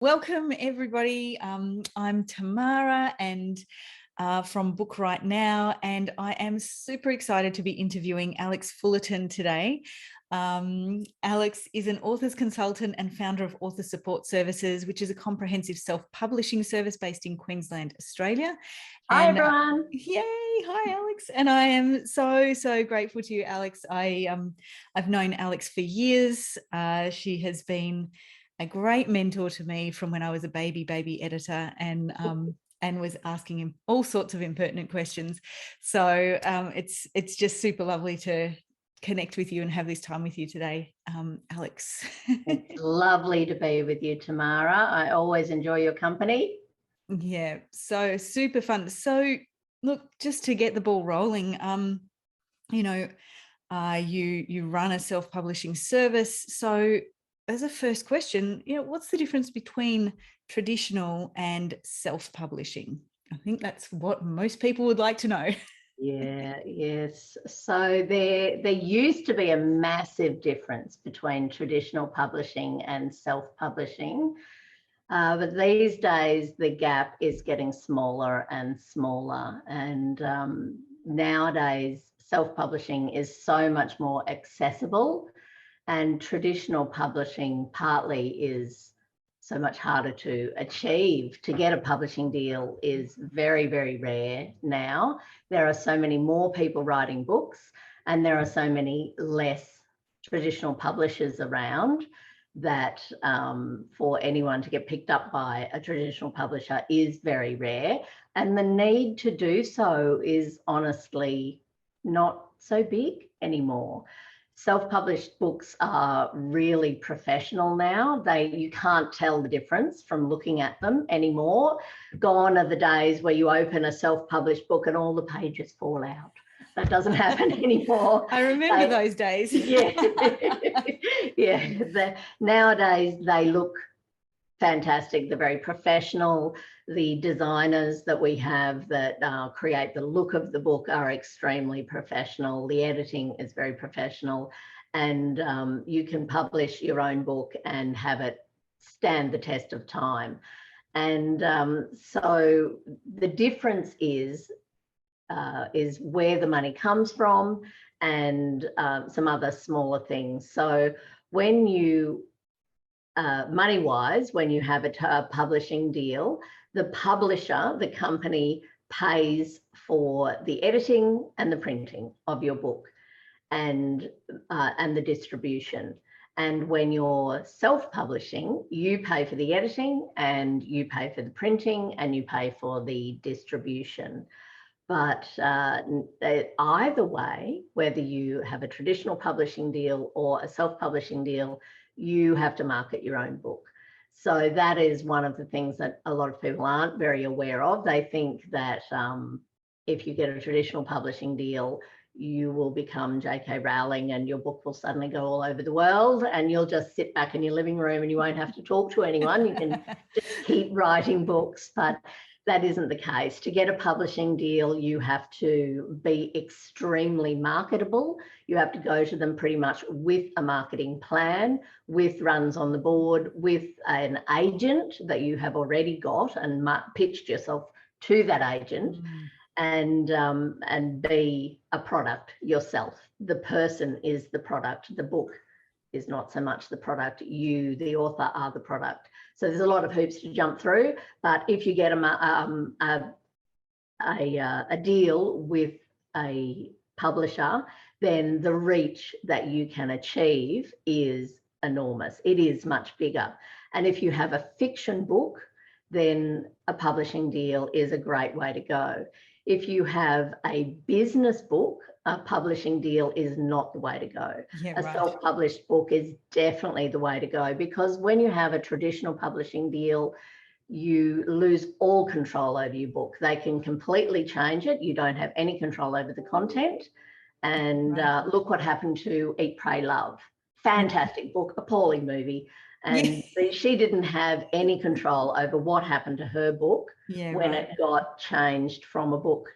Welcome, everybody. I'm Tamara and from Book Right Now, and I am super excited to be interviewing Alex Fullerton today. Alex is an author's consultant and founder of Author Support Services, which is a comprehensive self-publishing service based in Queensland, Australia. Hi, everyone. Yay. Hi, Alex. And I am so grateful to you, Alex. I've known Alex for years. She has been a great mentor to me from when I was a baby editor and was asking him all sorts of impertinent questions. So it's just super lovely to connect with you and have this time with you today, Alex. It's lovely to be with you, Tamara. I always enjoy your company. Yeah, so super fun. So look, just to get the ball rolling, you run a self-publishing service. So as a first question, what's the difference between traditional and self-publishing? I think that's what most people would like to know. Yes. So there used to be a massive difference between traditional publishing and self-publishing. But these days, the gap is getting smaller and smaller. And nowadays, self-publishing is so much more accessible. And traditional publishing partly is so much harder to achieve. To get a publishing deal is very, very rare now. There are so many more people writing books, and there are so many less traditional publishers around that for anyone to get picked up by a traditional publisher is very rare. And the need to do so is honestly not so big anymore. Self-published books are really professional now. You can't tell the difference from looking at them anymore. Gone are the days where you open a self-published book and all the pages fall out. That doesn't happen anymore. I remember those days. Yeah. Nowadays, they look fantastic. They're very professional. The designers that we have that create the look of the book are extremely professional. The editing is very professional, and you can publish your own book and have it stand the test of time. And so the difference is where the money comes from and some other smaller things. So when you money-wise, when you have a publishing deal, the publisher, the company, pays for the editing and the printing of your book and the distribution. And when you're self-publishing, you pay for the editing and you pay for the printing and you pay for the distribution. But either way, whether you have a traditional publishing deal or a self-publishing deal, you have to market your own book. So that is one of the things that a lot of people aren't very aware of. They think that if you get a traditional publishing deal, you will become J.K. Rowling and your book will suddenly go all over the world and you'll just sit back in your living room and you won't have to talk to anyone. You can just keep writing books. But that isn't the case. To get a publishing deal, you have to be extremely marketable. You have to go to them pretty much with a marketing plan, with runs on the board, with an agent that you have already got and pitched yourself to that agent, and be a product yourself. The person is the product. The book is not so much the product. You, the author, are the product. So there's a lot of hoops to jump through. But if you get a deal with a publisher, then the reach that you can achieve is enormous. It is much bigger. And if you have a fiction book, then a publishing deal is a great way to go. If you have a business book, a publishing deal is not the way to go. Yeah, right. Self-published book is definitely the way to go, because when you have a traditional publishing deal, you lose all control over your book. They can completely change it. You don't have any control over the content. And look what happened to Eat, Pray, Love. Fantastic book, appalling movie. And she didn't have any control over what happened to her book when it got changed from a book,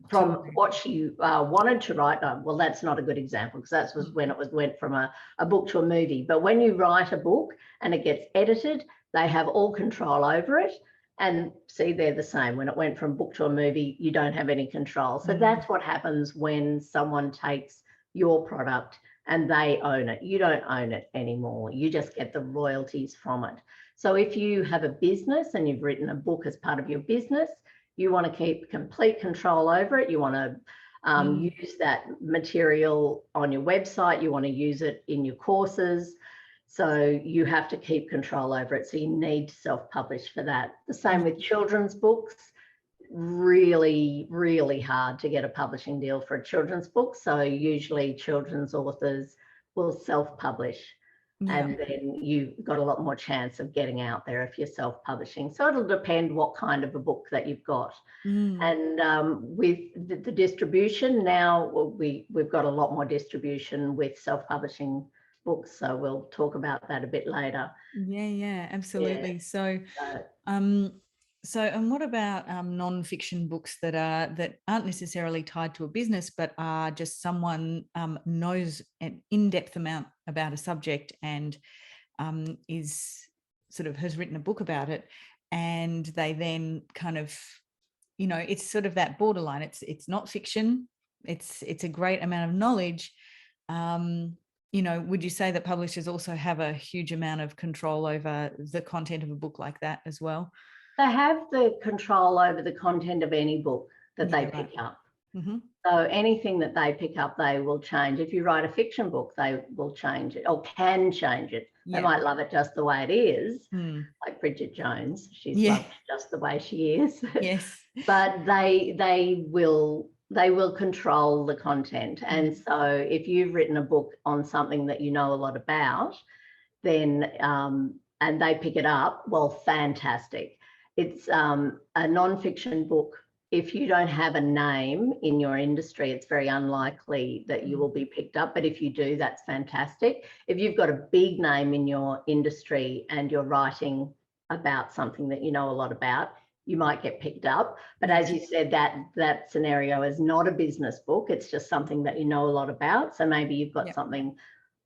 from what she wanted to write. Well, that's not a good example, because that was when it went from a book to a movie. But when you write a book and it gets edited, they have all control over it. And see, they're the same. When it went from book to a movie, you don't have any control. So that's what happens when someone takes your product and they own it. You don't own it anymore. You just get the royalties from it. So if you have a business and you've written a book as part of your business, you want to keep complete control over it. You want to use that material on your website. You want to use it in your courses. So you have to keep control over it. So you need to self-publish for that. The same with children's books. Really, really hard to get a publishing deal for a children's book. So usually children's authors will self-publish. And then you've got a lot more chance of getting out there if you're self-publishing. So it'll depend what kind of a book that you've got. And with the distribution now, we've got a lot more distribution with self-publishing books. So we'll talk about that a bit later. Yeah, absolutely. So and what about non-fiction books that aren't necessarily tied to a business, but are just someone knows an in-depth amount about a subject and is sort of has written a book about it, and they then kind of, it's sort of that borderline. It's not fiction. It's a great amount of knowledge. Would you say that publishers also have a huge amount of control over the content of a book like that as well? They have the control over the content of any book that they pick up. So anything that they pick up, they will change. If you write a fiction book, they will change it or can change it. They might love it just the way it is, like Bridget Jones. She's loved just the way she is. Yes. But they will control the content. And so if you've written a book on something that you know a lot about, then and they pick it up, well, fantastic. It's a non-fiction book. If you don't have a name in your industry, it's very unlikely that you will be picked up. But if you do, that's fantastic. If you've got a big name in your industry and you're writing about something that you know a lot about, you might get picked up. But as you said, that scenario is not a business book. It's just something that you know a lot about. So maybe you've got something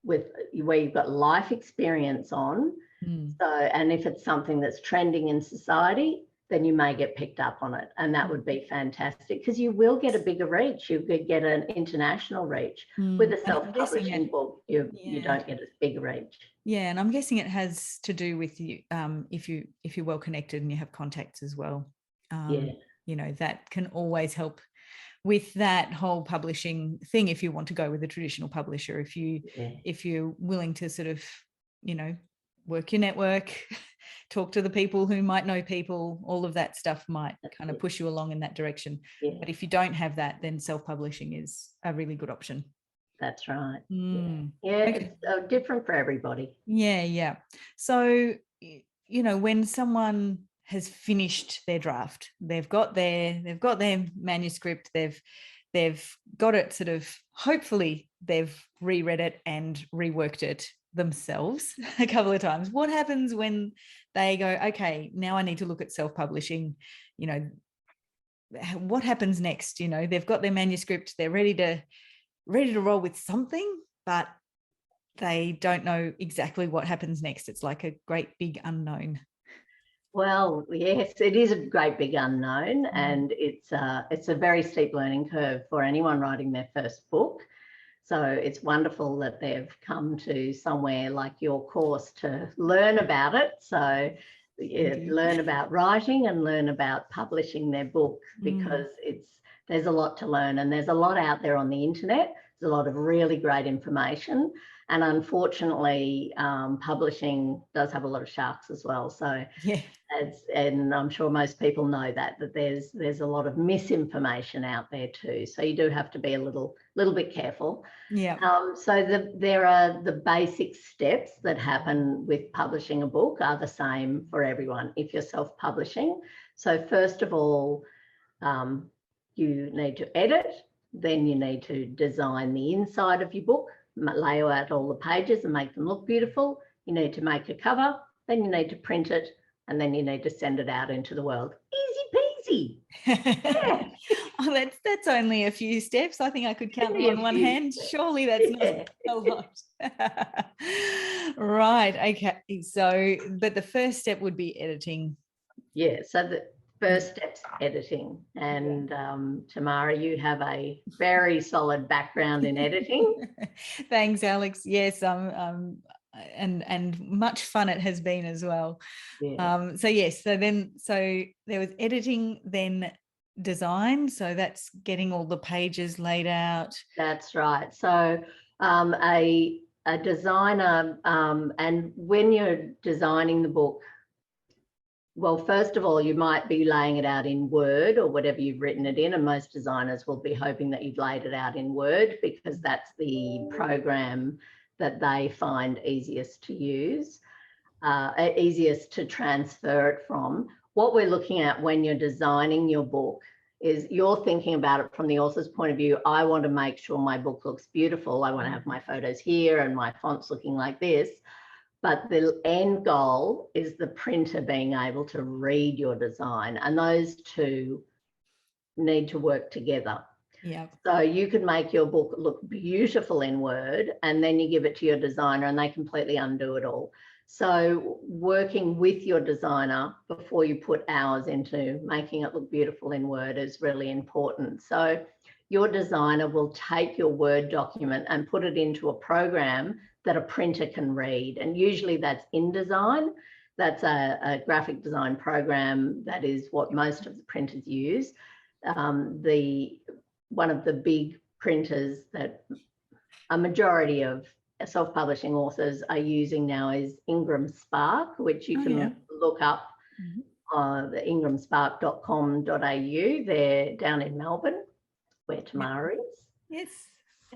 where you've got life experience on. So, and if it's something that's trending in society, then you may get picked up on it. And that would be fantastic because you will get a bigger reach. You could get an international reach. With a self-publishing book, you don't get as big a reach. Yeah, and I'm guessing it has to do with you if you're well connected and you have contacts as well. That can always help with that whole publishing thing if you want to go with a traditional publisher. If you're willing to sort of, work your network, talk to the people who might know people, all of that stuff might kind of push you along in that direction. But if you don't have that, then self-publishing is a really good option. That's right. Okay. It's different for everybody. Yeah. So, when someone has finished their draft, they've got their manuscript, they've got it sort of, hopefully they've reread it and reworked it themselves a couple of times. What happens when they go, okay, now I need to look at self-publishing? What happens next? They've got their manuscript, they're ready to roll with something, but they don't know exactly what happens next. It's like a great big unknown. Well, yes, it is a great big unknown, and it's a very steep learning curve for anyone writing their first book. So it's wonderful that they've come to somewhere like your course to learn about it. So learn about writing and learn about publishing their book, because there's a lot to learn, and there's a lot out there on the internet. There's a lot of really great information. And unfortunately, publishing does have a lot of sharks as well. So, and I'm sure most people know that there's a lot of misinformation out there too. So you do have to be a little bit careful. So there are the basic steps that happen with publishing a book are the same for everyone if you're self-publishing. So first of all, you need to edit, then you need to design the inside of your book, lay out all the pages and make them look beautiful. You need to make a cover, then you need to print it, and then you need to send it out into the world. Easy easy. Yeah. Oh, that's only a few steps. I think I could count them Only a on one few hand. steps. Surely that's not a lot. Right. Okay. So, but the first step would be editing. Yeah. So the first step's editing. And Tamara, you have a very solid background in editing. Thanks, Alex. Yes, and much fun it has been as well. Yeah. So yes, so there was editing, then design. So that's getting all the pages laid out. That's right. So a designer, and when you're designing the book, well, first of all, you might be laying it out in Word or whatever you've written it in, and most designers will be hoping that you've laid it out in Word because that's the program that they find easiest to use, easiest to transfer it from. What we're looking at when you're designing your book is you're thinking about it from the author's point of view. I want to make sure my book looks beautiful. I want to have my photos here and my fonts looking like this. But the end goal is the printer being able to read your design, and those two need to work together. Yeah. So you can make your book look beautiful in Word, and then you give it to your designer and they completely undo it all. So working with your designer before you put hours into making it look beautiful in Word is really important. So your designer will take your Word document and put it into a program that a printer can read. And usually that's InDesign. That's a graphic design program. That is what most of the printers use. One of the big printers that a majority of self-publishing authors are using now is Ingram Spark, which you can look up, the ingramspark.com.au. They're down in Melbourne, where Tamara is. Yes.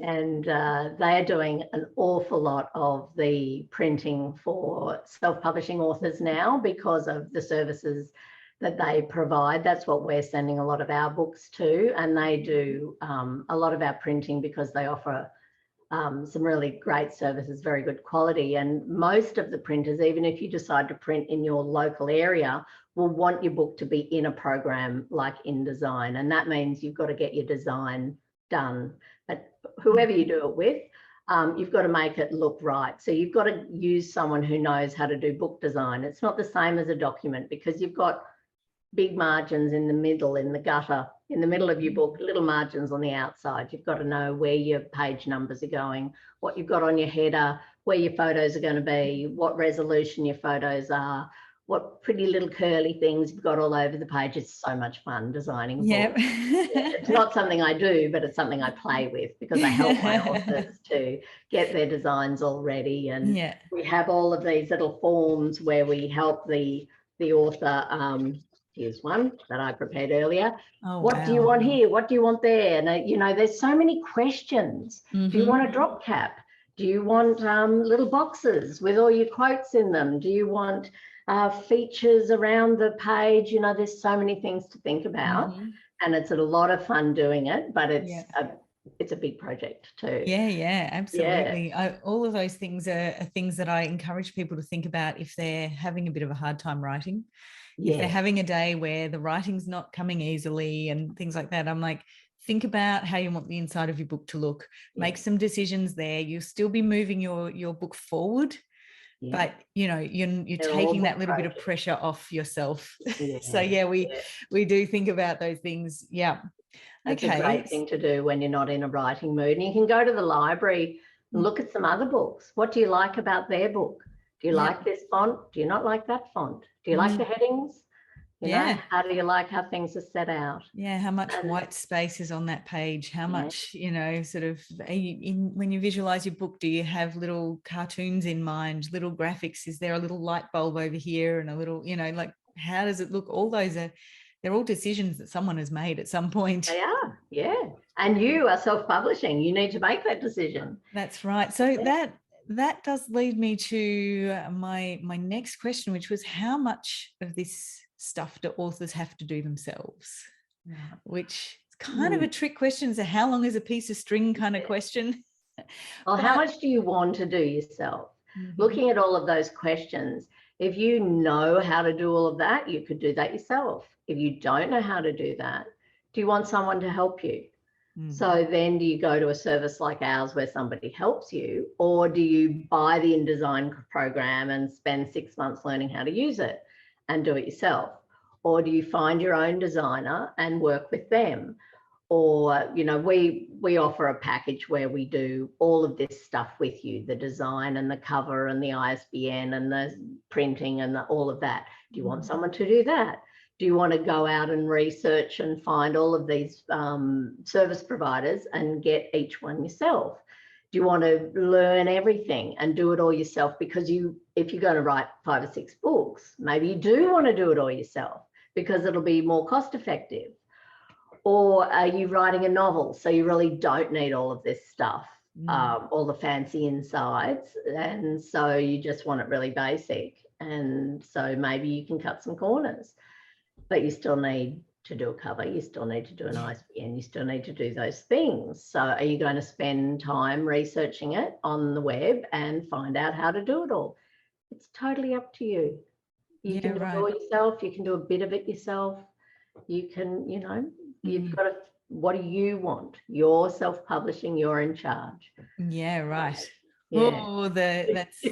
And they are doing an awful lot of the printing for self-publishing authors now because of the services that they provide. That's what we're sending a lot of our books to, and they do a lot of our printing because they offer some really great services, very good quality. And most of the printers, even if you decide to print in your local area, will want your book to be in a program like InDesign. And that means you've got to get your design done. But whoever you do it with, you've got to make it look right. So you've got to use someone who knows how to do book design. It's not the same as a document because you've got big margins in the middle, in the gutter, in the middle of your book, little margins on the outside. You've got to know where your page numbers are going, what you've got on your header, where your photos are going to be, what resolution your photos are, what pretty little curly things you've got all over the page. It's so much fun designing books. It's not something I do, but it's something I play with because I help my authors to get their designs all ready. And we have all of these little forms where we help the author. Here's one that I prepared earlier. What do you want here? What do you want there? And, you know, there's so many questions. Do you want a drop cap? Do you want little boxes with all your quotes in them? Do you want features around the page? You know, there's so many things to think about. And it's a lot of fun doing it, but it's a big project too. Yeah, absolutely. All of those things are things that I encourage people to think about if they're having a bit of a hard time writing. If they're having a day where the writing's not coming easily and things like that, I'm like, think about how you want the inside of your book to look. Make some decisions there. You'll still be moving your book forward, but you know, you're taking that little bit of pressure off yourself. So we do think about those things. It's a great thing to do when you're not in a writing mood. And you can go to the library and look at some other books. What do you like about their book? Do you like this font? Do you not like that font? Do you like the headings? You know, how do you like how things are set out? How much white space is on that page? How much, you know, sort of when you visualize your book, do you have little cartoons in mind, little graphics? Is there a little light bulb over here and a little, you know, like how does it look? All those they're all decisions that someone has made at some point. They are, and you are self-publishing. You need to make that decision. That's right. So that does lead me to my next question, which was how much of this stuff do authors have to do themselves? Which is kind of a trick question. So how long is a piece of string kind of question? Well, how much do you want to do yourself? Looking at all of those questions, If you know how to do all of that, you could do that yourself. If you don't know how to do that, do you want someone to help you? So then do you go to a service like ours where somebody helps you, or do you buy the InDesign program and spend 6 months learning how to use it and do it yourself? Or do you find your own designer and work with them? Or, you know, we offer a package where we do all of this stuff with you, the design and the cover and the ISBN and the printing and all of that. Do you want someone to do that? Do you want to go out and research and find all of these service providers and get each one yourself? Do you want to learn everything and do it all yourself? Because if you're going to write 5 or 6 books, maybe you do want to do it all yourself because it'll be more cost effective. Or are you writing a novel, so you really don't need all of this stuff, all the fancy insides, and so you just want it really basic, and so maybe you can cut some corners, but you still need to do a cover, you still need to do an ISBN, you still need to do those things. So are you going to spend time researching it on the web and find out how to do it all? It's totally up to you. You can do it all yourself, you can do a bit of it yourself, you can, you know, you've got to, what do you want? You're self-publishing, you're in charge. Yeah, right. Yeah. Oh, that's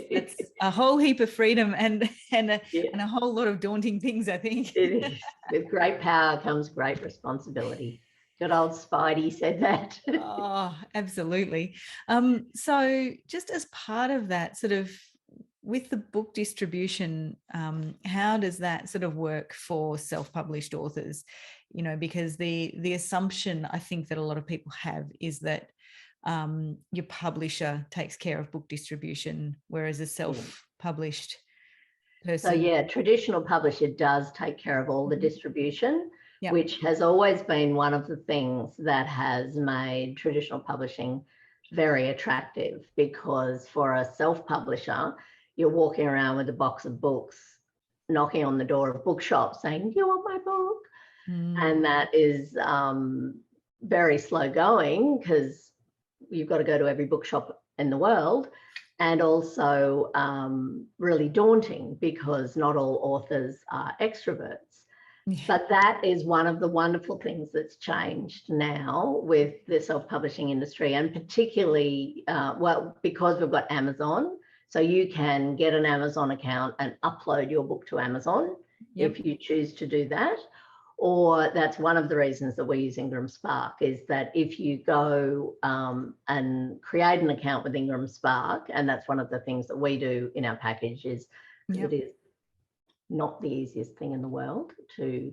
a whole heap of freedom and a whole lot of daunting things, I think. It is. With great power comes great responsibility. Good old Spidey said that. Oh, absolutely. So just as part of that, sort of with the book distribution, how does that sort of work for self-published authors? You know, because the assumption I think that a lot of people have is that your publisher takes care of book distribution, whereas a self-published person. So yeah, traditional publisher does take care of all the distribution, which has always been one of the things that has made traditional publishing very attractive, because for a self-publisher, you're walking around with a box of books, knocking on the door of bookshops saying, do you want my book? And that is very slow going, because you've got to go to every bookshop in the world, and also really daunting because not all authors are extroverts. But that is one of the wonderful things that's changed now with the self-publishing industry, and particularly, well, because we've got Amazon, so you can get an Amazon account and upload your book to Amazon if you choose to do that. Or that's one of the reasons that we use Ingram Spark, is that if you go and create an account with Ingram Spark, and that's one of the things that we do in our package, is it is not the easiest thing in the world to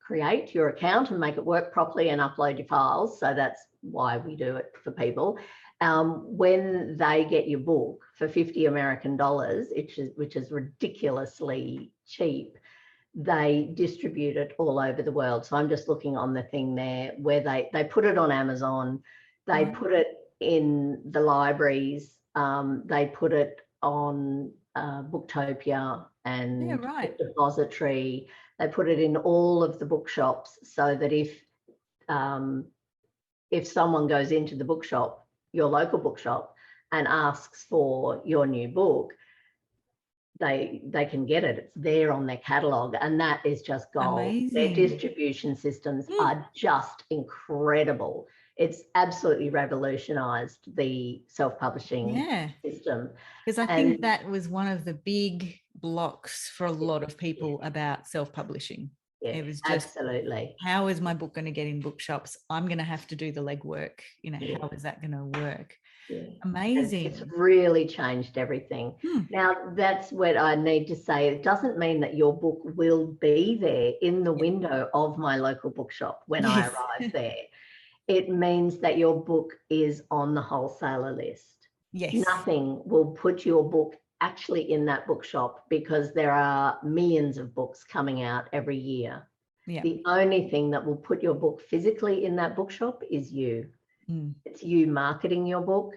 create your account and make it work properly and upload your files. So that's why we do it for people. When they get your book for $50 American, which is ridiculously cheap, they distribute it all over the world. So I'm just looking on the thing there where they put it on Amazon, they put it in the libraries, they put it on Booktopia and Depository. They put it in all of the bookshops, so that if someone goes into the bookshop, your local bookshop, and asks for your new book, they can get it. It's there on their catalogue, and that is just gold. Amazing. Their distribution systems are just incredible. It's absolutely revolutionised the self-publishing system. Because I think that was one of the big blocks for a lot of people about self-publishing. Yeah, it was just, absolutely. How is my book going to get in bookshops? I'm going to have to do the legwork. You know, how is that going to work? Yeah. Amazing. It's really changed everything. Now, that's what I need to say. It doesn't mean that your book will be there in the window of my local bookshop when I arrive there. It means that your book is on the wholesaler list. Yes. Nothing will put your book actually in that bookshop, because there are millions of books coming out every year. The only thing that will put your book physically in that bookshop is you. It's you marketing your book,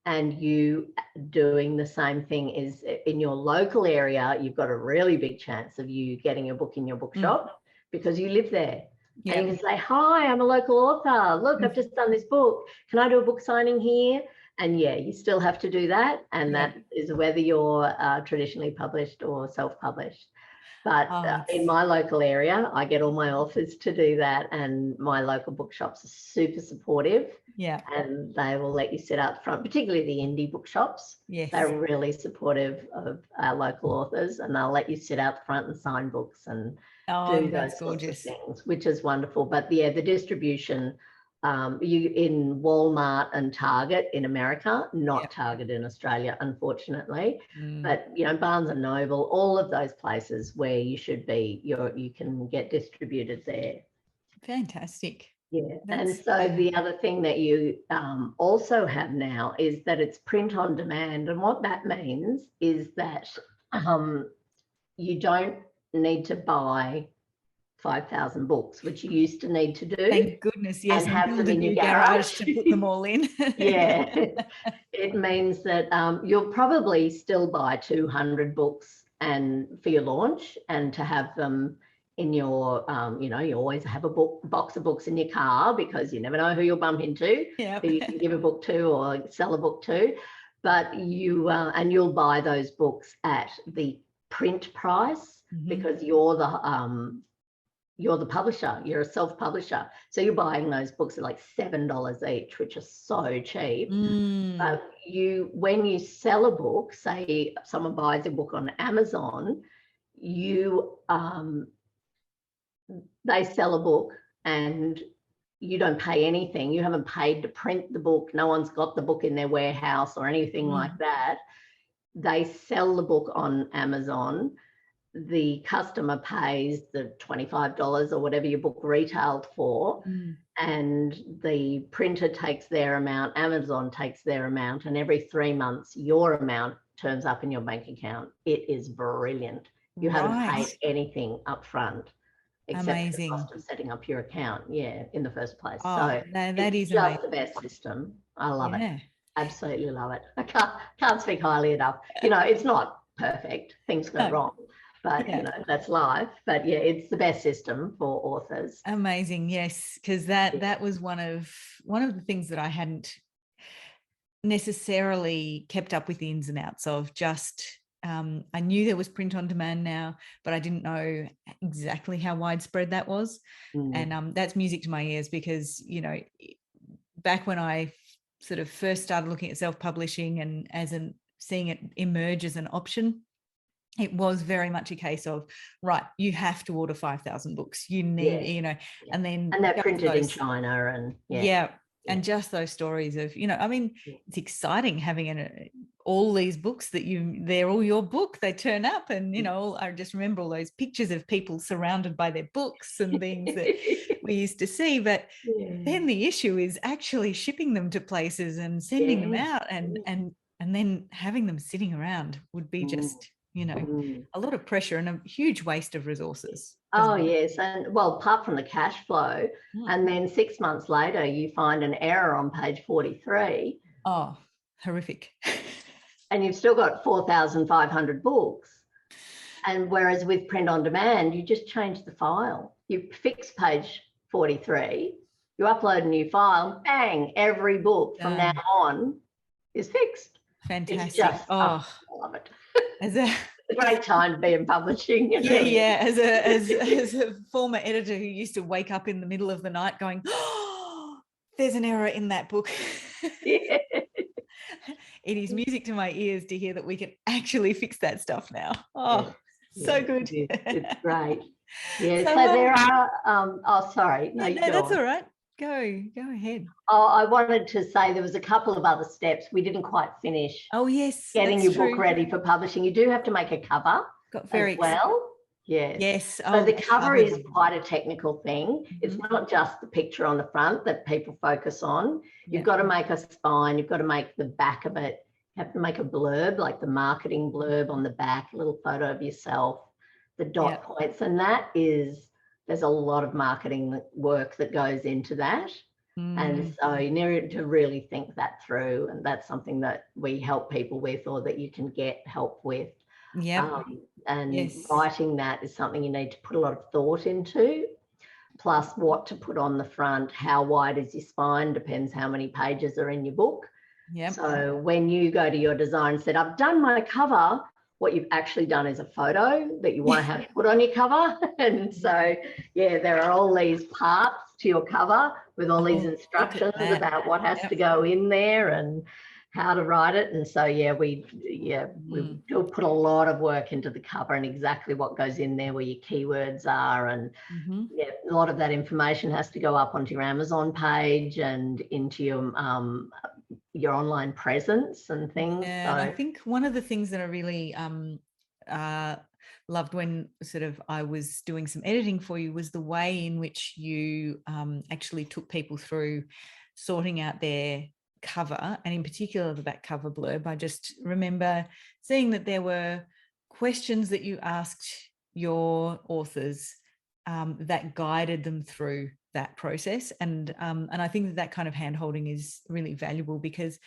and you doing the same thing. Is in your local area, you've got a really big chance of you getting your book in your bookshop because you live there. And you can say, hi, I'm a local author. Look, I've just done this book. Can I do a book signing here? And yeah, you still have to do that. And that is whether you're traditionally published or self-published. But in my local area, I get all my authors to do that, and my local bookshops are super supportive. Yeah. And they will let you sit out front, particularly the indie bookshops. Yes. They're really supportive of our local authors, and they'll let you sit out front and sign books and do those sorts of things, which is wonderful. But yeah, the distribution, you in Walmart and Target in America, not Target in Australia, unfortunately. But you know, Barnes and Noble, all of those places where you should be, you can get distributed there. Fantastic. Yeah, and so the other thing that you also have now is that it's print on demand, and what that means is that you don't need to buy 5,000 books, which you used to need to do. Thank goodness, yes, and have them in your garage to put them all in. Yeah, it means that you'll probably still buy 200 books and for your launch, and to have them in your, you know, you always have a box of books in your car, because you never know who you'll bump into, who you can give a book to or sell a book to. But you, and you'll buy those books at the print price, because you're the publisher, you're a self-publisher. So you're buying those books at like $7 each, which is so cheap. But when you sell a book, say someone buys a book on Amazon, they sell a book and you don't pay anything. You haven't paid to print the book. No one's got the book in their warehouse or anything like that. They sell the book on Amazon. The customer pays the $25 or whatever your book retailed for, and the printer takes their amount, Amazon takes their amount, and every 3 months your amount turns up in your bank account. It is brilliant. You haven't paid anything up front except the cost of setting up your account, in the first place. So that is just amazing. The best system. I love it. Absolutely love it. I can't speak highly enough. You know, it's not perfect. Things go wrong. But you know, that's life. But yeah, it's the best system for authors. Amazing, yes, because that was one of the things that I hadn't necessarily kept up with the ins and outs of. Just I knew there was print on demand now, but I didn't know exactly how widespread that was. And that's music to my ears, because you know, back when I sort of first started looking at self-publishing and seeing it emerge as an option, it was very much a case of, right, you have to order 5,000 books. You need, you know, and they're printed in China, and and just those stories of, you know, I mean, it's exciting having all these books that they're all your book. They turn up, and you know, I just remember all those pictures of people surrounded by their books and things that we used to see. But then the issue is actually shipping them to places and sending them out, and then having them sitting around would be just, you know, a lot of pressure and a huge waste of resources. Yes. And well, apart from the cash flow, and then 6 months later, you find an error on page 43. Oh, horrific. And you've still got 4,500 books. And whereas with print on demand, you just change the file. You fix page 43, you upload a new file, bang, every book from now on is fixed. Fantastic. It's just, I love it. As a great time to be in publishing. You know? As a former editor who used to wake up in the middle of the night going, oh, there's an error in that book. It is music to my ears to hear that we can actually fix that stuff now. So good. It's great. So there are sorry. No, that's all right. Go ahead. I wanted to say there was a couple of other steps we didn't quite finish. Oh yes, getting your book ready for publishing. You do have to make a cover as well. Yes. So the cover is quite a technical thing. It's not just the picture on the front that people focus on. You've got to make a spine. You've got to make the back of it. You have to make a blurb, like the marketing blurb on the back, a little photo of yourself, the dot points, and there's a lot of marketing work that goes into that. And so you need to really think that through. And that's something that we help people with, or that you can get help with. Writing that is something you need to put a lot of thought into, plus what to put on the front, how wide is your spine, depends how many pages are in your book. Yep. So when you go to your design and said, I've done my cover, what you've actually done is a photo that you want to have put on your cover. And so, yeah, there are all these parts to your cover with all these instructions about what has to go in there and how to write it. And so, yeah, we do put a lot of work into the cover and exactly what goes in there, where your keywords are. And yeah, a lot of that information has to go up onto your Amazon page and into your online presence and things. Yeah, so, and I think one of the things that I really loved when sort of I was doing some editing for you was the way in which you actually took people through sorting out their cover, and in particular the back cover blurb. I just remember seeing that there were questions that you asked your authors that guided them through that process, and I think that kind of hand-holding is really valuable, because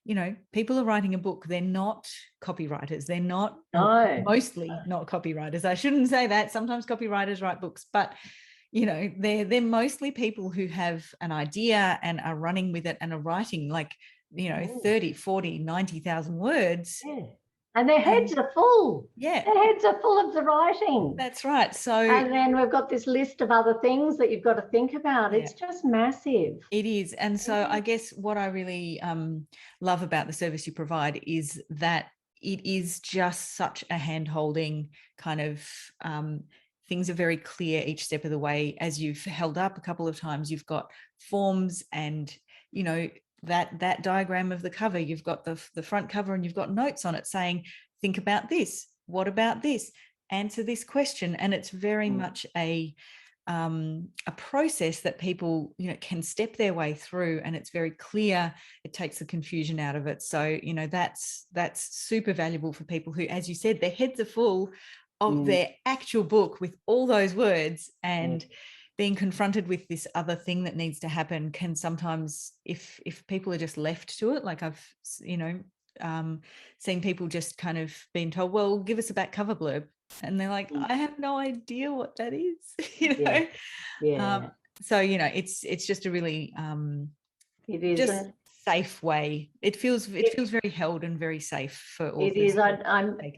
you know, people are writing a book, they're not copywriters, they're not mostly not copywriters. I shouldn't say that. Sometimes copywriters write books, but you know, they're mostly people who have an idea and are running with it and are writing like, you know, 30, 40, 90,000 words. Yeah. And their heads are full. Yeah. Their heads are full of the writing. That's right. So, and then we've got this list of other things that you've got to think about. It's just massive. It is. And so I guess what I really love about the service you provide is that it is just such a hand-holding kind of things are very clear each step of the way. As you've held up a couple of times, you've got forms and, you know, that diagram of the cover, you've got the front cover and you've got notes on it saying, think about this, what about this, answer this question. And it's very much a process that people, you know, can step their way through, and it's very clear. It takes the confusion out of it. So, you know, that's super valuable for people who, as you said, their heads are full of their actual book with all those words, and being confronted with this other thing that needs to happen can sometimes, if people are just left to it, like I've, you know, seen people just kind of being told, well, give us a back cover blurb, and they're like, I have no idea what that is. You know. So, you know, it's just a really it is just safe way. It feels very held and very safe for authors. It is.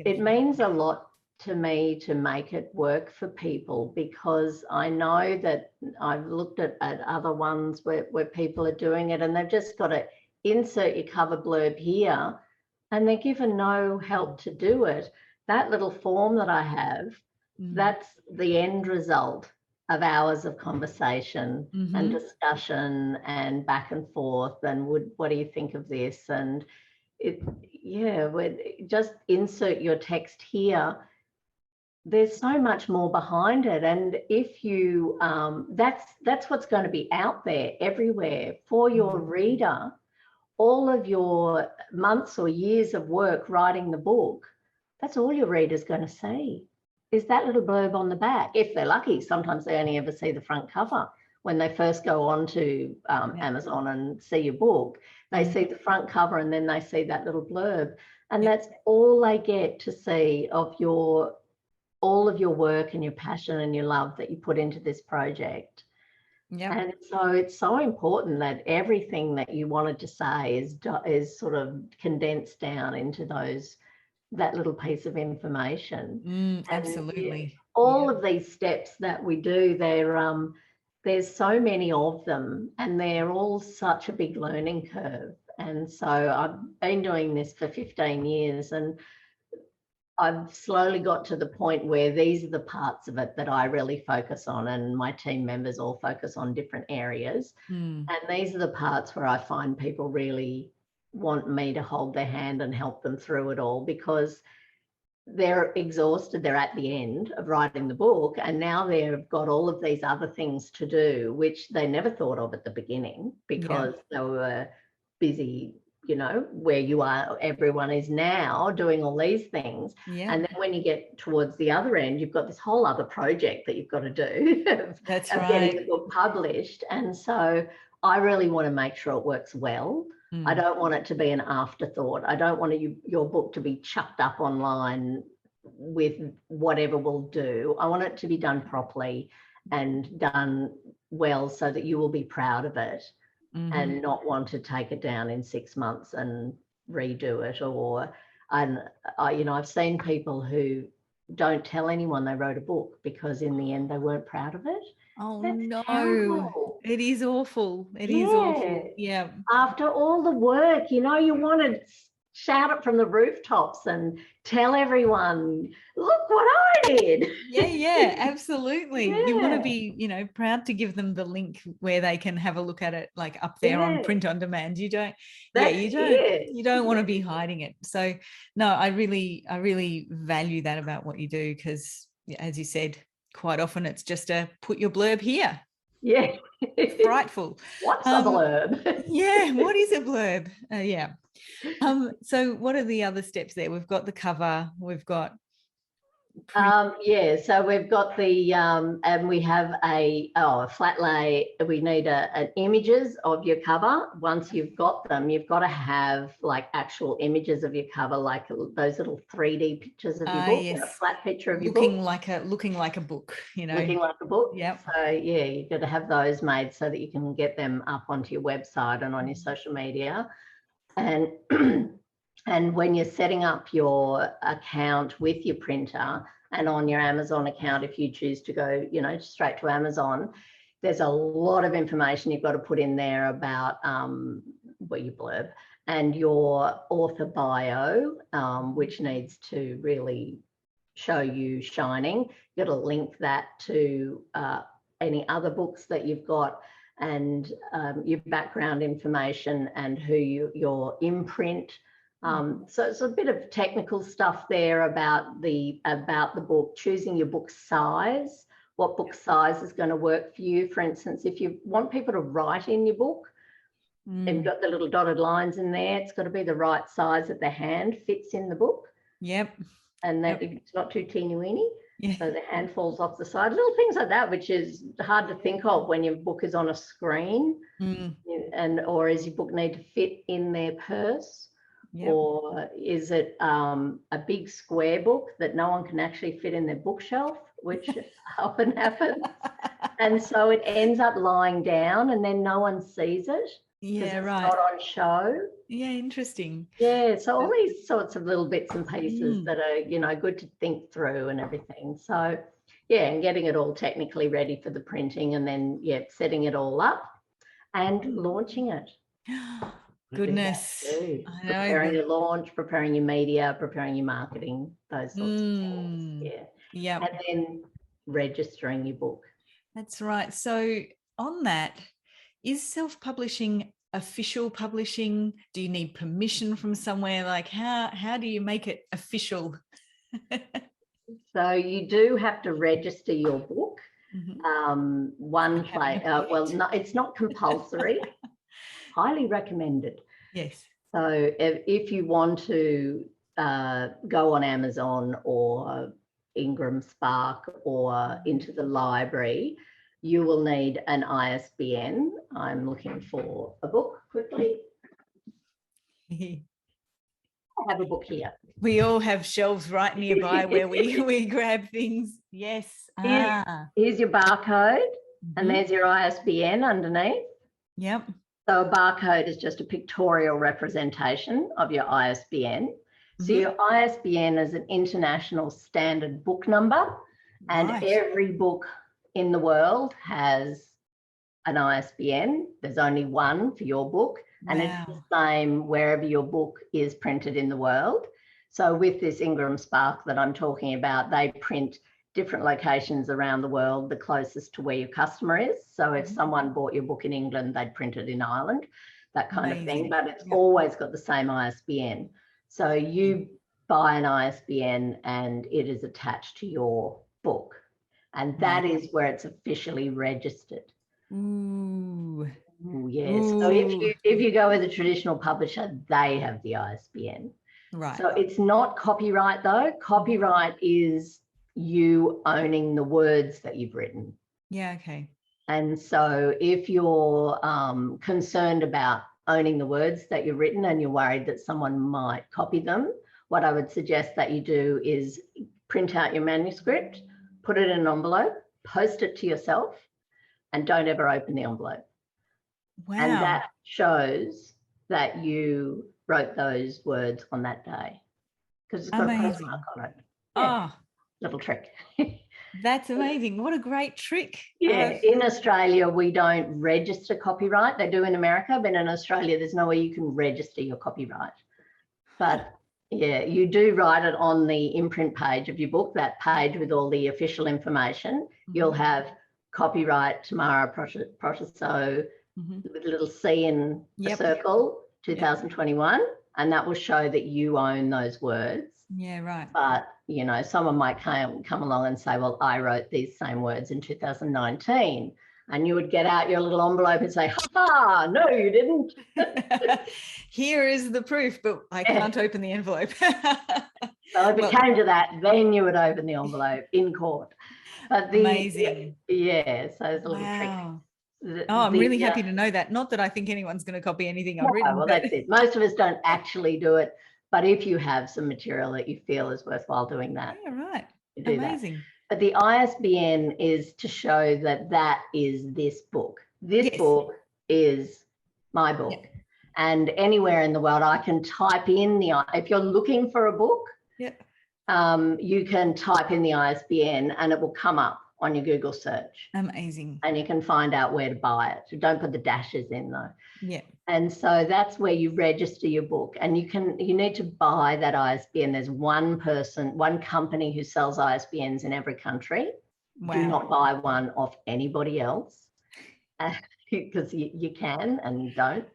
It means a lot to me to make it work for people, because I know that I've looked at other ones where people are doing it and they've just got to insert your cover blurb here and they're given no help to do it. That little form that I have, that's the end result of hours of conversation and discussion and back and forth and what do you think of this? And just insert your text here. There's so much more behind it. And if you, that's what's going to be out there everywhere for your reader. All of your months or years of work writing the book, that's all your reader's going to see, is that little blurb on the back. If they're lucky, sometimes they only ever see the front cover. When they first go on to Amazon and see your book, they see the front cover and then they see that little blurb. And that's all they get to see of all of your work and your passion and your love that you put into this project. And so it's so important that everything that you wanted to say is sort of condensed down into that little piece of information. Absolutely. All of these steps that we do, there's so many of them, and they're all such a big learning curve. And so I've been doing this for 15 years, and I've slowly got to the point where these are the parts of it that I really focus on, and my team members all focus on different areas. And these are the parts where I find people really want me to hold their hand and help them through it all, because they're exhausted. They're at the end of writing the book, and now they've got all of these other things to do, which they never thought of at the beginning because they were busy, you know, where you are, everyone is now doing all these things. And then when you get towards the other end, you've got this whole other project that you've got to do of getting the book published. And so I really want to make sure it works well. I don't want it to be an afterthought. I don't want your book to be chucked up online with whatever will do. I want it to be done properly and done well so that you will be proud of it. and not want to take it down in 6 months and redo it. I've seen people who don't tell anyone they wrote a book because in the end they weren't proud of it. Oh, That's no, terrible. it is awful. It is awful. Yeah. After all the work, you want to shout it from the rooftops and tell everyone, look what I did. Yeah, absolutely. Yeah. You want to be, proud to give them the link where they can have a look at it, like up there on print on demand. You don't want to be hiding it. So no, I really value that about what you do, because as you said, quite often it's just a put your blurb here. Yeah. Frightful. What's a blurb? Yeah, what is a blurb? Yeah. So what are the other steps there? We've got the cover, we've got so we've got the and we have a flat lay. We need an images of your cover. Once you've got them, you've got to have like actual images of your cover, like those little 3D pictures of your book, yes. a flat picture of your book, looking like a book, looking like a book. Yeah. So yeah, you've got to have those made so that you can get them up onto your website and on your social media. And and when you're setting up your account with your printer and on your Amazon account, if you choose to go, straight to Amazon, there's a lot of information you've got to put in there about your blurb and your author bio, which needs to really show you shining. You've got to link that to any other books that you've got, and your background information and who your imprint. So it's a bit of technical stuff there about the book, choosing your book size, what book size is going to work for you. For instance, if you want people to write in your book, and you've got the little dotted lines in there, it's got to be the right size that the hand fits in the book. Yep. And that it's not too teeny-weeny. Yeah. So the hand falls off the side, little things like that, which is hard to think of when your book is on a screen, or is your book need to fit in their purse? Yep. Or is it a big square book that no one can actually fit in their bookshelf, which often happens? And so it ends up lying down and then no one sees it. Yeah, right. It's not on show. Yeah, interesting. Yeah, so all these sorts of little bits and pieces that are, good to think through and everything. So, yeah, and getting it all technically ready for the printing and then, setting it all up and launching it. Goodness. I know. Preparing your launch, preparing your media, preparing your marketing, those sorts of things. Yeah. Yeah. And then registering your book. That's right. So on that, is self-publishing official publishing? Do you need permission from somewhere? Like how do you make it official? So you do have to register your book. One place, it's not compulsory. Highly recommended. Yes. So if you want to go on Amazon or Ingram Spark or into the library, you will need an ISBN. I'm looking for a book quickly. I have a book here. We all have shelves right nearby where we grab things. Yes. Here's your barcode, and there's your ISBN underneath. Yep. So a barcode is just a pictorial representation of your ISBN. So your ISBN is an international standard book number, and every book in the world has an ISBN. There's only one for your book, and it's the same wherever your book is printed in the world. So with this Ingram Spark that I'm talking about, they print different locations around the world, the closest to where your customer is. So if someone bought your book in England, they'd print it in Ireland, that kind of thing, but it's always got the same ISBN. So you buy an ISBN and it is attached to your book. And that is where it's officially registered. Ooh. Ooh, yes. Ooh. So if you go with a traditional publisher, they have the ISBN. Right. So it's not copyright though. Copyright is you owning the words that you've written. Yeah, okay. And so if you're concerned about owning the words that you've written and you're worried that someone might copy them, what I would suggest that you do is print out your manuscript, put it in an envelope, post it to yourself, and don't ever open the envelope. And Wow. that shows that you wrote those words on that day because it's got a postmark Amazing. on it. Oh, Little trick. that's amazing. What a great trick. Yeah, in Australia, we don't register copyright. They do in America, but in Australia, there's no way you can register your copyright. But yeah, you do write it on the imprint page of your book, that page with all the official information. You'll have copyright Tamara Protassow with a little C in a circle, 2021, and that will show that you own those words. Yeah, right. But, you know, someone might come along and say, well, I wrote these same words in 2019. And you would get out your little envelope and say, ha, no, you didn't. Here is the proof, but I can't open the envelope. So if it came to that, then you would open the envelope in court. But amazing. Yeah, so it's a little trick. I'm really happy to know that. Not that I think anyone's going to copy anything I've written. Well, that's it. Most of us don't actually do it. But if you have some material that you feel is worthwhile doing that. Yeah, right. Do amazing. That. But the ISBN is to show that that is this book. This book is my book. Yep. And anywhere in the world, I can type in if you're looking for a book, you can type in the ISBN and it will come up on your Google search. Amazing. And you can find out where to buy it. So don't put the dashes in though. Yeah. And so that's where you register your book, and you need to buy that ISBN. There's one company who sells ISBNs in every country. Wow. Do not buy one off anybody else because you can and you don't.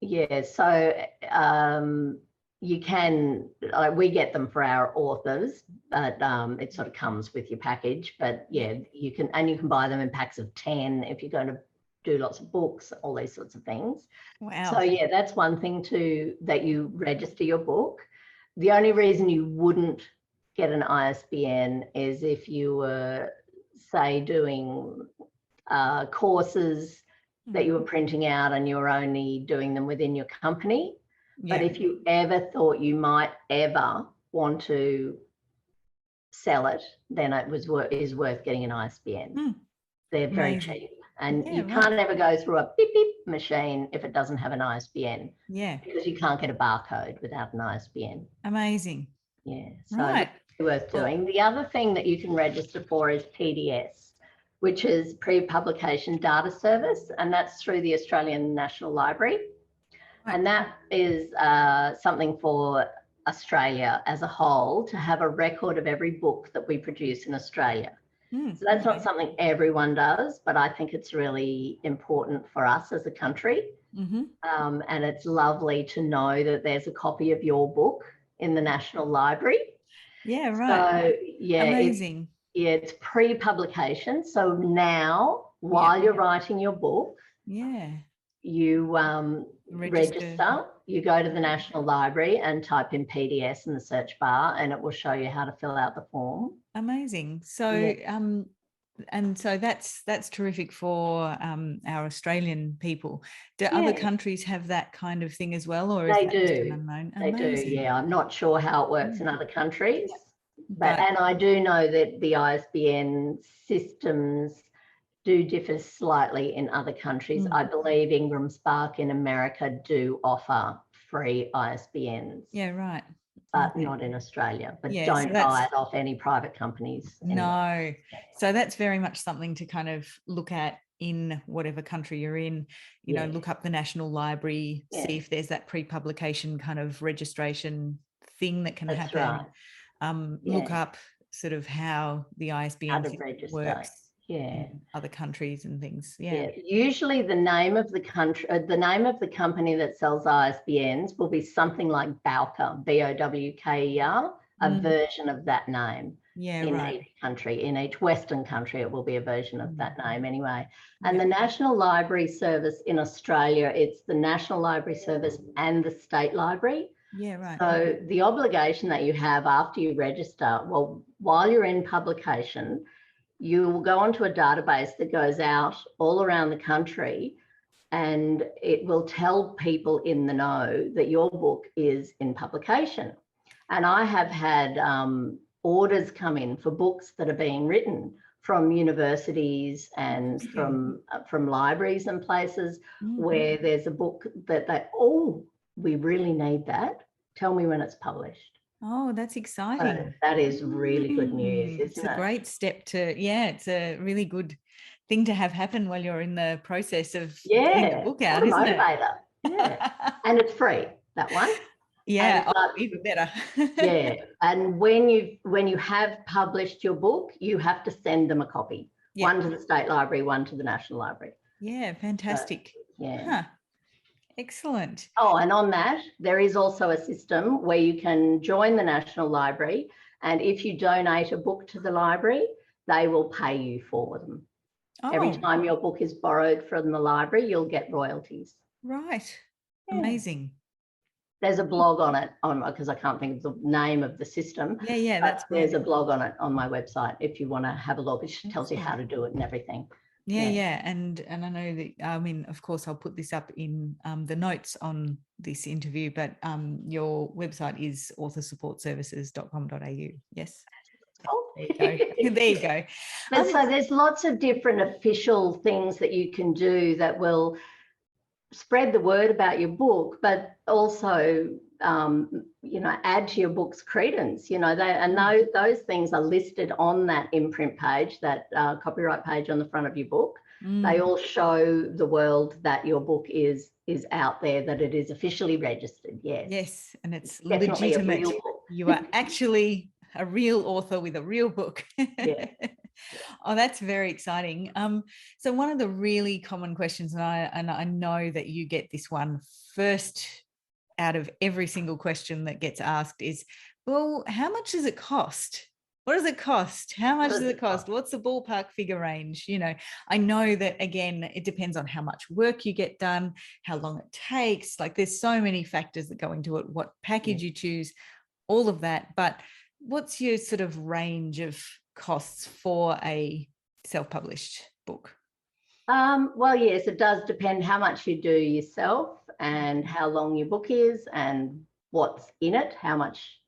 Yeah, so you can, we get them for our authors, but it sort of comes with your package. But yeah, you can buy them in packs of 10 if you're going to do lots of books, all these sorts of things. Wow. So yeah, that's one thing that you register your book. The only reason you wouldn't get an ISBN is if you were, say, doing courses that you were printing out and you were only doing them within your company. Yeah. But if you ever thought you might ever want to sell it, then it is worth getting an ISBN. They're very cheap. And you can't ever go through a beep beep machine if it doesn't have an ISBN. Yeah. Because you can't get a barcode without an ISBN. Amazing. Yeah. So it's worth doing. The other thing that you can register for is PDS, which is Pre-Publication Data Service, and that's through the Australian National Library. Right. And that is something for Australia as a whole to have a record of every book that we produce in Australia. So that's not something everyone does, but I think it's really important for us as a country. And it's lovely to know that there's a copy of your book in the National Library. Yeah, right. So yeah, amazing. It's pre-publication. So now, while you're writing your book, you register. You go to the National Library and type in PDS in the search bar, and it will show you how to fill out the form. Amazing. So and so that's terrific for our Australian people. Do other countries have that kind of thing as well, or is that just an unknown? They do. Yeah, I'm not sure how it works in other countries, but and I do know that the ISBN systems do differ slightly in other countries. I believe Ingram Spark in America do offer free ISBNs. Yeah, right. But not in Australia. But don't buy it off any private companies. No. So that's very much something to kind of look at in whatever country you're in. You know, look up the National Library, see if there's that pre-publication kind of registration thing that can happen. Right. Look up sort of how the ISBN works. Other countries and things. Usually the name of the country, the name of the company that sells ISBNs will be something like Bowker, BOWKER, a version of that name. In each country, in each Western country, it will be a version of that name anyway. And the National Library Service in Australia, it's the National Library Service and the State Library. Yeah, right. So the obligation that you have after you register, well, while you're in publication, you will go onto a database that goes out all around the country, and it will tell people in the know that your book is in publication. And I have had orders come in for books that are being written from universities and from libraries and places where there's a book that we really need that. Tell me when it's published. Oh, that's exciting. So that is really good news, isn't it? It's a great step to, it's a really good thing to have happen while you're in the process of getting the book out, isn't it? Motivator. Yeah. And it's free, that one. Yeah, even better. Yeah. And when you have published your book, you have to send them a copy. One to the State Library, one to the National Library. Yeah, fantastic. Yeah. Excellent. Oh, and on that, there is also a system where you can join the National Library, and if you donate a book to the library, they will pay you for them. Every time your book is borrowed from the library, you'll get royalties. Right. Yeah. Amazing. There's a blog on it, because I can't think of the name of the system. Yeah, that's great. There's a blog on it on my website if you want to have a look. It tells you how to do it and everything. Yeah. And I know that, I mean, of course, I'll put this up in the notes on this interview, but your website is authorsupportservices.com.au. Yes. Oh. There you go. So there's lots of different official things that you can do that will spread the word about your book, but also add to your book's credence. Those things are listed on that imprint page, that copyright page on the front of your book. They all show the world that your book is out there, that it is officially registered. Yes, and it's definitely legitimate. a real book. You are actually a real author with a real book. Yeah. Oh, that's very exciting. So one of the really common questions, and I know that you get this one first out of every single question that gets asked, is, well, how much does it cost? What does it cost? How much does it cost? What's the ballpark figure range? I know that, again, it depends on how much work you get done, how long it takes. Like, there's so many factors that go into it, what package you choose, all of that. But what's your sort of range of costs for a self-published book? Well, yes, it does depend how much you do yourself and how long your book is and what's in it, how much,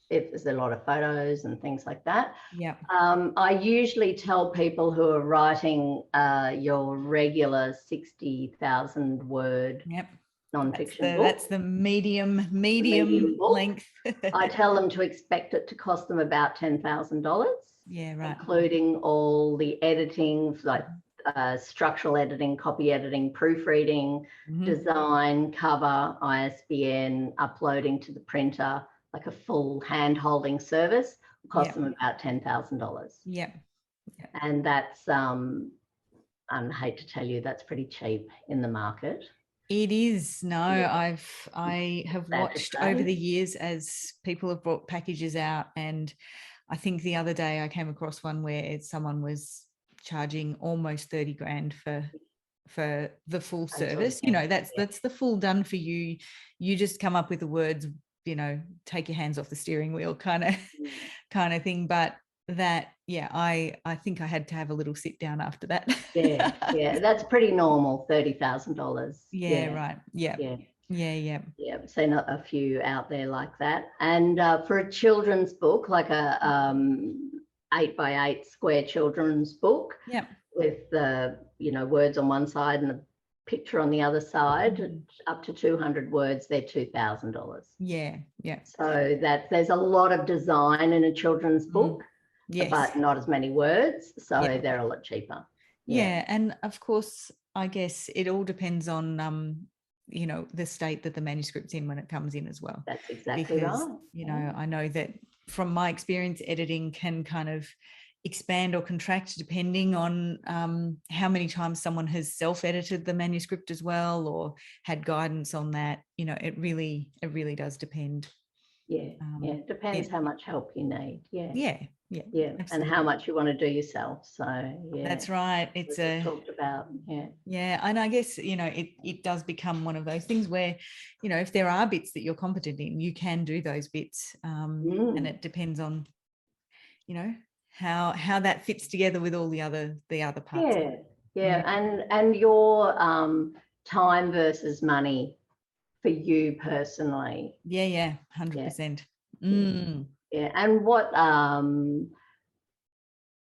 if there's a lot of photos and things like that. Yeah. I usually tell people who are writing your regular 60,000 word non-fiction book. That's the medium length. I tell them to expect it to cost them about $10,000. Yeah, right. Including all the editing, like structural editing, copy editing, proofreading, design, cover, ISBN, uploading to the printer, like a full hand-holding service, will cost them about $10,000. Yeah. And that's, I hate to tell you, that's pretty cheap in the market. It is. No, I have watched over the years as people have brought packages out, and I think the other day I came across one where someone was charging almost 30 grand for the full service. That's the full done for you. You just come up with the words, take your hands off the steering wheel kind of thing. But that, I think I had to have a little sit down after that. Yeah, that's pretty normal, $30,000. Yeah, right. Yeah. I've seen a few out there like that. And for a children's book, like a 8x8 square children's book, with the words on one side and the picture on the other side, up to 200 words, they're $2,000. Yeah. So there's a lot of design in a children's book, but not as many words, so they're a lot cheaper. Yeah, and of course, I guess it all depends on the state that the manuscript's in when it comes in as well. That's exactly right. I know that from my experience, editing can kind of expand or contract depending on how many times someone has self-edited the manuscript as well, or had guidance on that. It really does depend. It depends how much help you need. Absolutely. And how much you want to do yourself. So that's right. It's talked about. And I guess it does become one of those things where if there are bits that you're competent in, you can do those bits, and it depends on how that fits together with all the other parts. And your time versus money for you personally. 100%. And what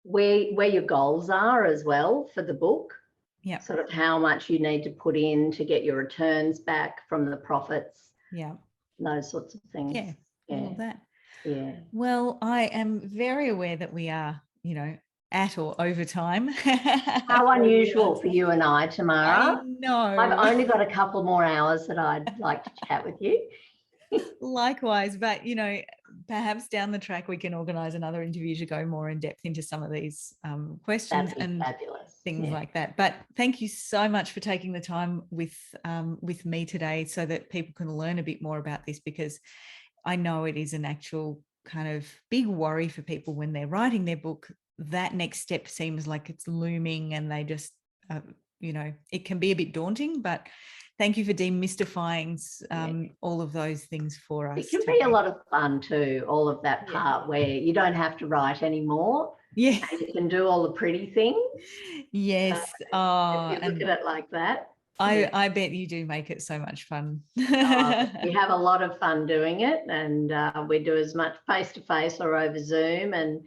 where your goals are as well for the book. Yeah. Sort of how much you need to put in to get your returns back from the profits. Yeah. Those sorts of things. Yeah. All of that. Yeah. Well, I am very aware that we are, at or over time. How unusual for you and I, Tamara. I know. I've only got a couple more hours that I'd like to chat with you. Likewise, but perhaps down the track we can organise another interview to go more in depth into some of these questions and fabulous. Things like that. But thank you so much for taking the time with me today, so that people can learn a bit more about this, because I know it is an actual kind of big worry for people when they're writing their book. That next step seems like it's looming, and they just it can be a bit daunting, but thank you for demystifying all of those things for us. It can be a lot of fun too, all of that part where you don't have to write anymore. Yeah. And you can do all the pretty things. Yes. If you look at it like that. I bet you do make it so much fun. We have a lot of fun doing it, and we do as much face-to-face or over Zoom, and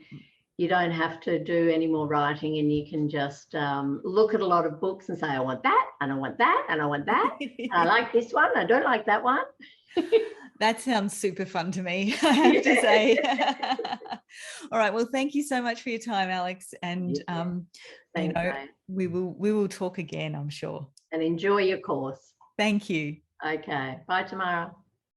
you don't have to do any more writing, and you can just look at a lot of books and say, I want that, and I want that, and I want that. I like this one, I don't like that one. That sounds super fun to me, I have to say. All right. Well, thank you so much for your time, Alex. And we will talk again, I'm sure. And enjoy your course. Thank you. Okay. Bye, Tamara.